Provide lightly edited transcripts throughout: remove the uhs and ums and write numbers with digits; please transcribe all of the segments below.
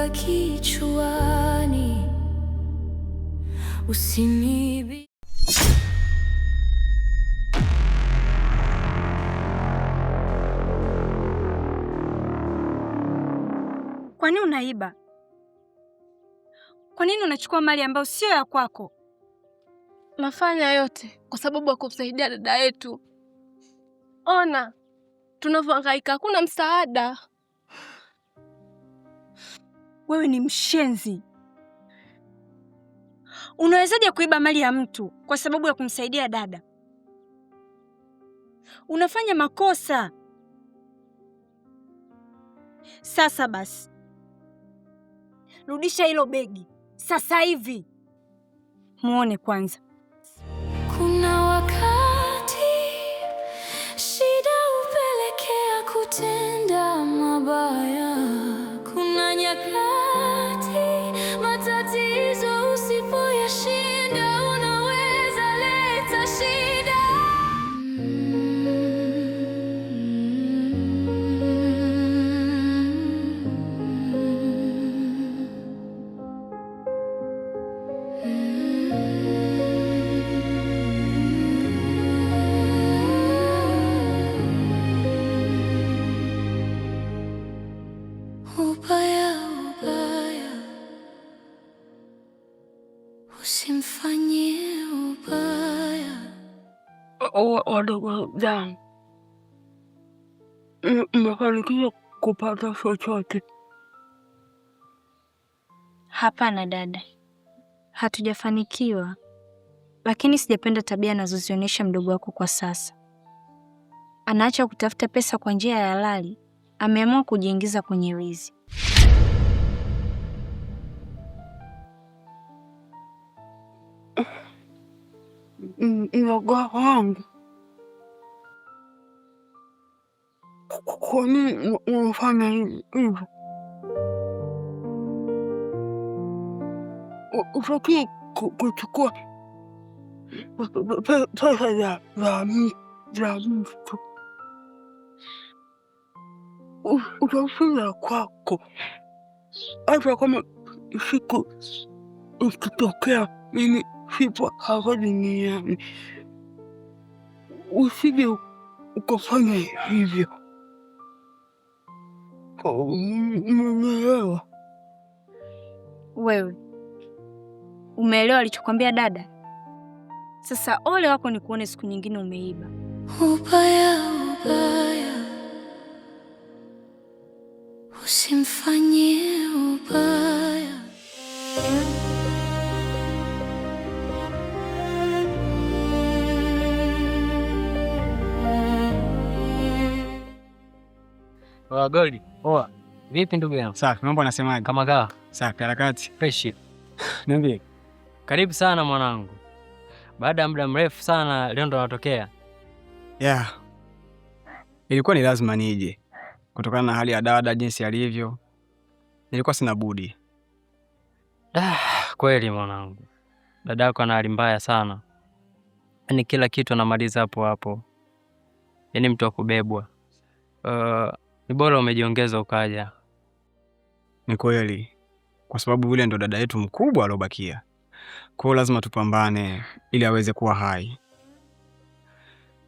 kutoka kichwani. Usinibi Kwa nini unaiba? Kwa nini unachukua mali ambayo sio ya kwako? Nafanya yote kwa sababu ya kumsaidia dada yetu. Ona tunavyohangaika, hakuna msaada. Wewe ni mshenzi. Unawezaje kuiba mali ya mtu kwa sababu ya kumsaidia dada? Unafanya makosa. Sasa basi, rudisha hilo begi sasa hivi. Muone kwanza. Kuna wakati shida hupelekea kutenda mabaya. Kuna nyakati matatizo usipoyashinda unaweza leta shida. Usimfanyie ubaya. Wadogo zangu, mmefanikiwa kupata chochote? Hapana dada, hatujafanikiwa, lakini sijapenda tabia anazozionyesha mdogo wako kwa sasa. Anaacha kutafuta pesa kwa njia ya halali, ameamua kujiingiza kwenye wizi. Mdogo wangu, kwa nini unafanya hivyo? Utakiwa kuchukua pesa za mtu, utafunza kwako. Hata kama siku ikitokea mimi sipo hapa duniani, usije ukafanya hivyo. Umeelewa? Wewe umeelewa alichokwambia dada? Sasa ole wako ni kuone siku nyingine umeiba. Ubaya, usimfanyie ubaya. Goldi. Poa. Vipi ndugu yangu? Safi, mambo anasemaje? Kama kawa. Safi, harakati. Fresh. Niambie. Karibu sana mwanangu. Baada ya muda mrefu sana leo ndo natokea. Yeah. Ilikuwa ni lazima nije. Kutokana na hali ya dada jinsi alivyo. Nilikuwa sina budi. Kweli mwanangu. Dadako ana hali mbaya sana. Yaani kila kitu anamaliza hapo hapo. Yaani mtu wa kubebwa. Ni bora umejiongeza ukaja. Ni kweli. Kwa sababu yule ndo dada yetu mkubwa alobakia. Kwa hiyo lazima tupambane ili aweze kuwa hai.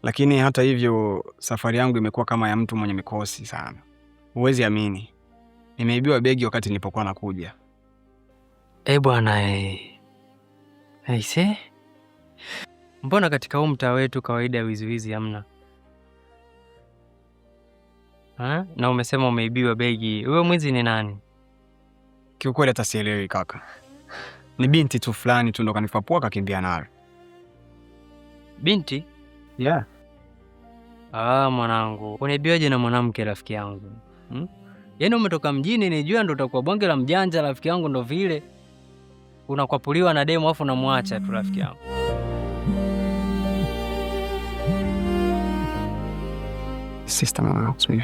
Lakini hata hivyo safari yangu imekuwa kama ya mtu mwenye mikosi sana. Huwezi amini. Nimeibiwa begi wakati nilipokuwa nakuja. Bwana Aise. Mbona katika huu mtaa wetu kawaida ya wiziwizi hamna? Na umesema umeibiwa begi. Wewe mwizi ni nani? Kiukweli hata sielewi kaka. Ni binti tu fulani tu ndo kanifapua kakimbia nayo. Binti? Yeah. Mwanangu, unaibiwaje na mwanamke rafiki yangu? Yaani umetoka mjini nijua ndo utakuwa bonge la mjanja rafiki yangu, ndo vile unakwapuliwa na demo afu unamwacha tu rafiki yangu. Sister mama, sio.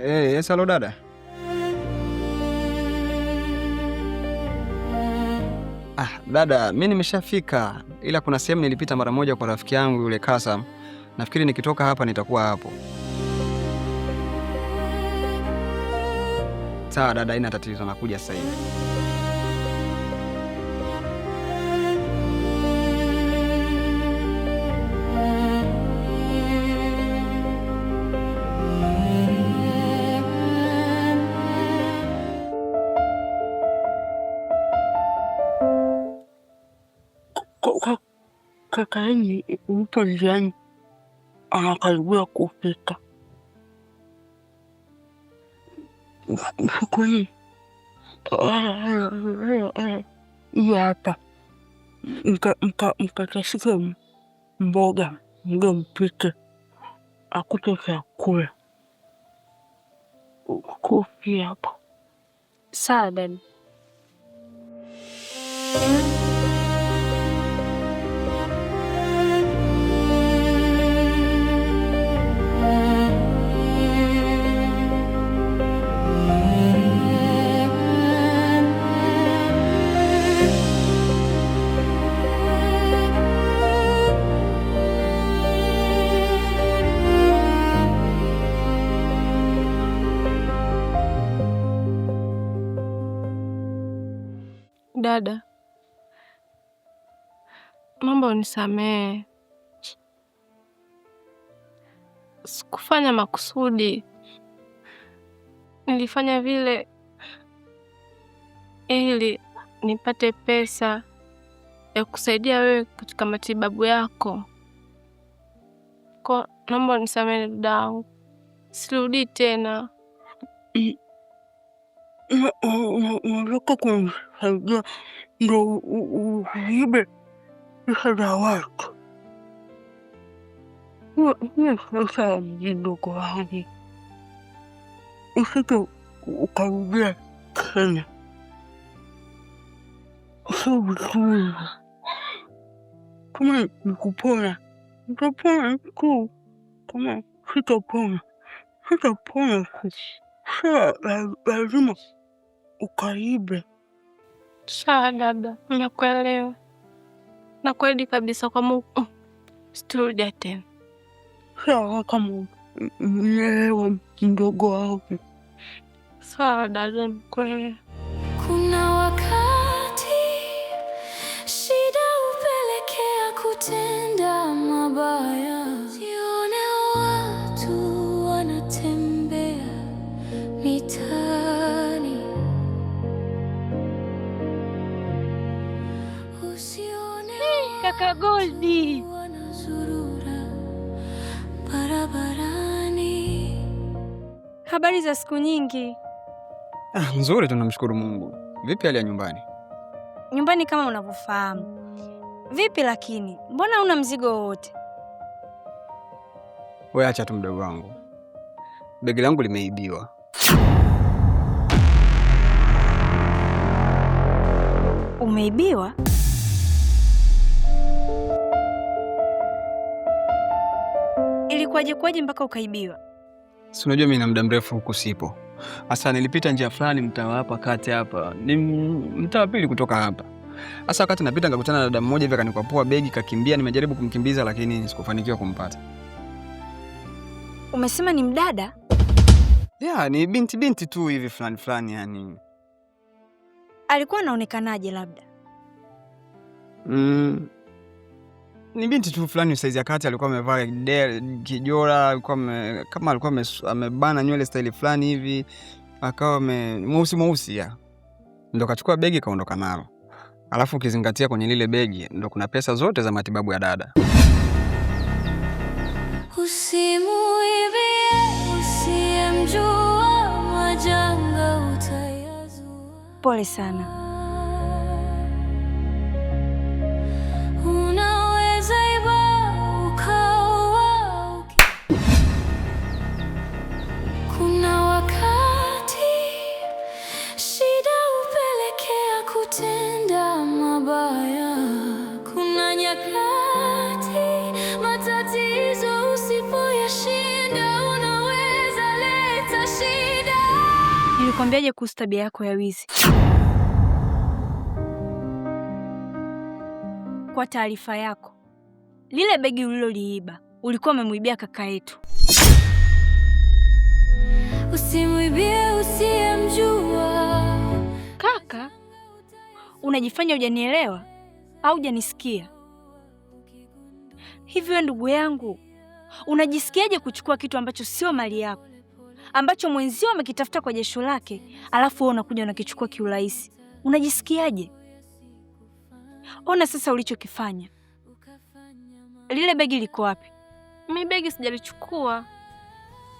Yes, hello dada. Dada, mimi nimeshafika, ila kuna sehemu nilipita mara moja kwa rafiki yangu yule Kasam. Nafikiri nikitoka hapa nitakuwa hapo. Sawa dada, haina tatizo, nakuja sasa hivi. Kaka yenu yupo njiani, anakaribia kufika. Kwani hiyo hapa mkatashika mboga mpike akute vyakula. Kofi hapa. Sawa dada. Dada, mambo unisamehe, sikufanya makusudi. Nilifanya vile ili nipate pesa ya kusaidia wewe katika matibabu yako. Kwa naomba unisamehe dadangu, sirudi tena. Unataka kunisaidia ndo uibe pesa za watu? Hiyo pesa ya mdogo wangu, usije ukarudia tena, sio vizuri. Kama nikupona nitapona tu, kama sitapona sio lazima ukaibe. Sawa dada, nakuelewa. Nakweli kabisa kwa Mungu, sitarudia tena. Sawa, kama nielewa mdogo wangu. Sawa dada, nakuelewa. Kuna wakati shida hupelekea kutenda mabaya. Sione watu wanatembea mitaani, usione Kaka Goldi wanazurura barabarani. Habari za siku nyingi. Nzuri, tunamshukuru Mungu. Vipi hali ya nyumbani? Nyumbani kama unavyofahamu. Vipi lakini, mbona huna mzigo wowote? Wewe acha tu mdogo wangu, begi langu limeibiwa. Umeibiwa? Ilikuwaje mpaka ukaibiwa? Si unajua mimi na muda mrefu huku sipo. Sasa nilipita njia fulani mtaa hapa kati hapa. Ni mtaa pili kutoka hapa. Sasa wakati napita nikakutana na dada mmoja hivi akanikwapua begi kakimbia, nimejaribu kumkimbiza lakini sikufanikiwa kumpata. Umesema ni mdada? Yeah, ni binti tu hivi fulani yani. Alikuwa anaonekanaje labda? Ni binti tu fulani size ya kati, alikuwa amevaa kijora, alikuwa kama alikuwa amebana nywele style fulani hivi, akawa mweusi ya. Ndio kachukua begi kaondoka nalo. Alafu ukizingatia kwenye lile begi ndio kuna pesa zote za matibabu ya dada. Usimuibie, usiyemjua, majanga utayazua. Pole sana. Unaweza iba ukaua. Kuna wakati shida hupelekea kutenda mabaya. Kuna nyakati matatizo usipoyashinda unaweza leta shida. Nilikwambiaje kuhusu tabia yako ya wizi? Kwa taarifa yako, lile begi uliloliiba ulikuwa umemuibia kaka yetu. usimwibie usiyemjua. Kaka, unajifanya hujanielewa au hujanisikia? Hivi wewe ndugu yangu, unajisikiaje kuchukua kitu ambacho sio mali yako, ambacho mwenzio amekitafuta kwa jasho lake, alafu wewe unakuja unakichukua kiurahisi? Unajisikiaje? Ona sasa ulichokifanya. Lile begi liko wapi? Mimi begi sijalichukua.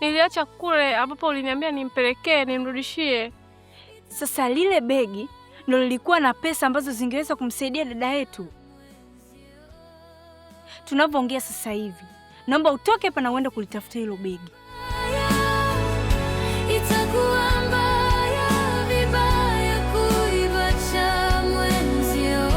Niliacha kule ambapo uliniambia nimpelekee, nimrudishie. Sasa lile begi ndio lilikuwa na pesa ambazo zingeweza kumsaidia dada yetu. Tunavyoongea sasa hivi, naomba utoke hapa na uende kulitafuta hilo begi. Itakuwa mbaya vibaya kuiba cha mwenzio.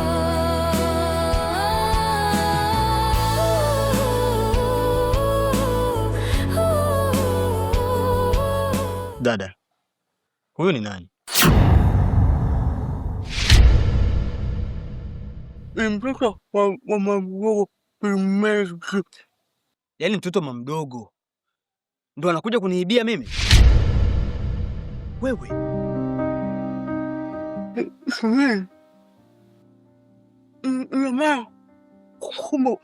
Dada, huyu ni nani? Mtoto wa mama mdogo. Yaani mtoto wa mama mdogo ndo anakuja kuniibia mimi? Wewe mama, kumbe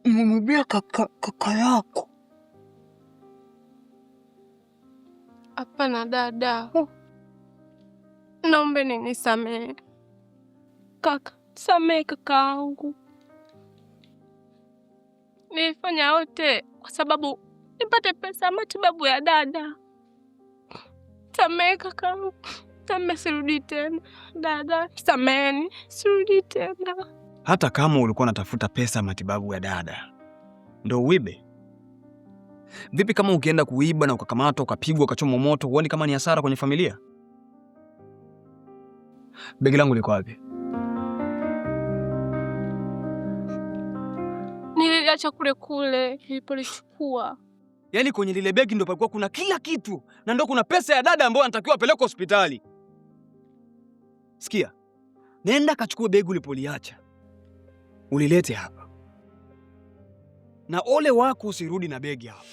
umemwibia kaka yako? Hapana dada. Naomba nisamehe. Kaka, samehe kakaangu. Nilifanya yote kwa sababu nipate pesa ya matibabu ya dada. Samehe kakaangu. Samehe, sirudi tena. Dada, sameheni, sirudi tena. Hata kama ulikuwa unatafuta pesa ya matibabu ya dada, ndo uibe? Vipi kama ukienda kuiba na ukakamatwa, ukapigwa, ukachomwa moto, huoni kama ni hasara kwenye familia? Begi langu liko wapi? Niliacha kule nilipolichukua. Yaani kwenye lile begi ndo palikuwa kuna kila kitu, na ndo kuna pesa ya dada ambayo anatakiwa apeleke hospitali. Sikia, nenda kachukue begi ulipoliacha, ulilete hapa, na ole wako usirudi na begi hapa.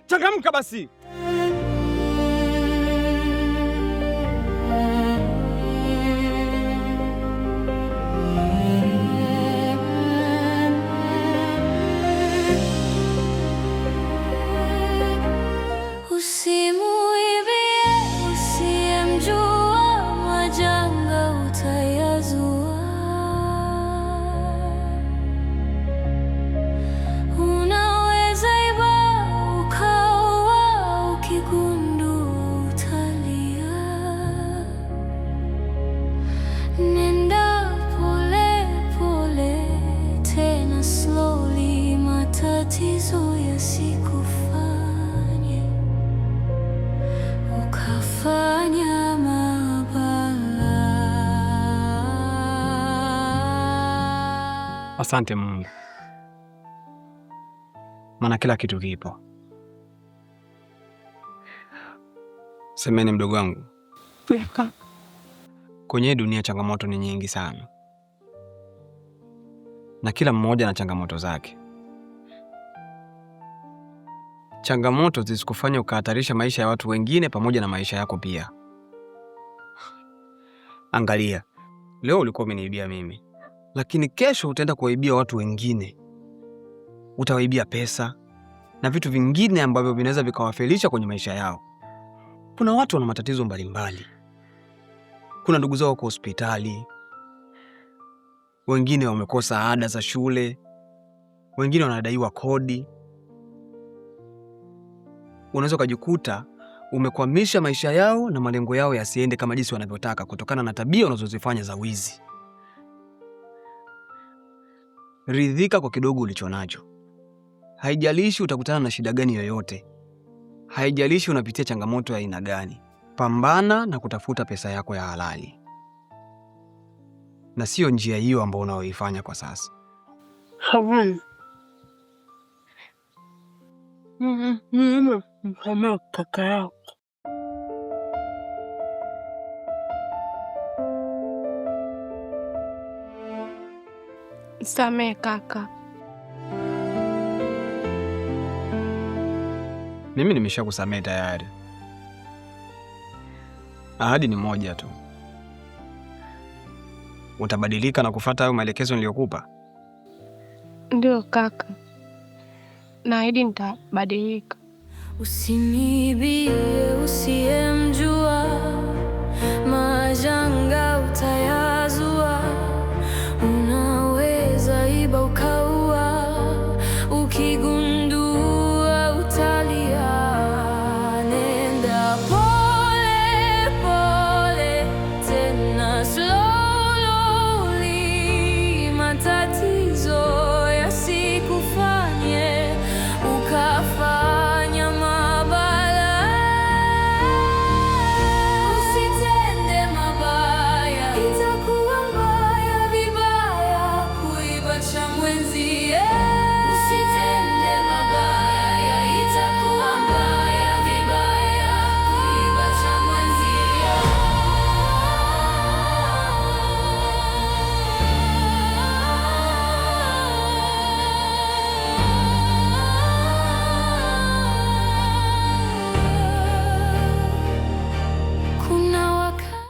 Changamka basi. Asante Mungu, maana kila kitu kipo. Semeni mdogo wangu, kwenye dunia changamoto ni nyingi sana, na kila mmoja na changamoto zake. Changamoto zisikufanya ukahatarisha maisha ya watu wengine pamoja na maisha yako pia. Angalia, leo ulikuwa umeniibia mimi, lakini kesho utaenda kuwaibia watu wengine. Utawaibia pesa na vitu vingine ambavyo vinaweza vikawafelisha kwenye maisha yao. Kuna watu wana matatizo mbalimbali. Kuna ndugu zao wako hospitali, wengine wamekosa ada za shule, wengine wanadaiwa kodi. Unaweza kujikuta umekwamisha maisha yao na malengo yao yasiende kama jinsi wanavyotaka kutokana na tabia unazozifanya za wizi. Ridhika kwa kidogo ulichonacho. Haijalishi utakutana na shida gani yoyote. Haijalishi unapitia changamoto ya aina gani. Pambana na kutafuta pesa yako ya halali, na sio njia hiyo ambayo unaoifanya kwa sasa. Hawan. Mama kaka yako. Samehe kaka. Mimi nimeshakusamehe tayari. Ahadi ni moja tu. Utabadilika na kufuata hayo maelekezo niliyokupa? Ndio kaka, naahidi nitabadilika. Usinibie usiyemjua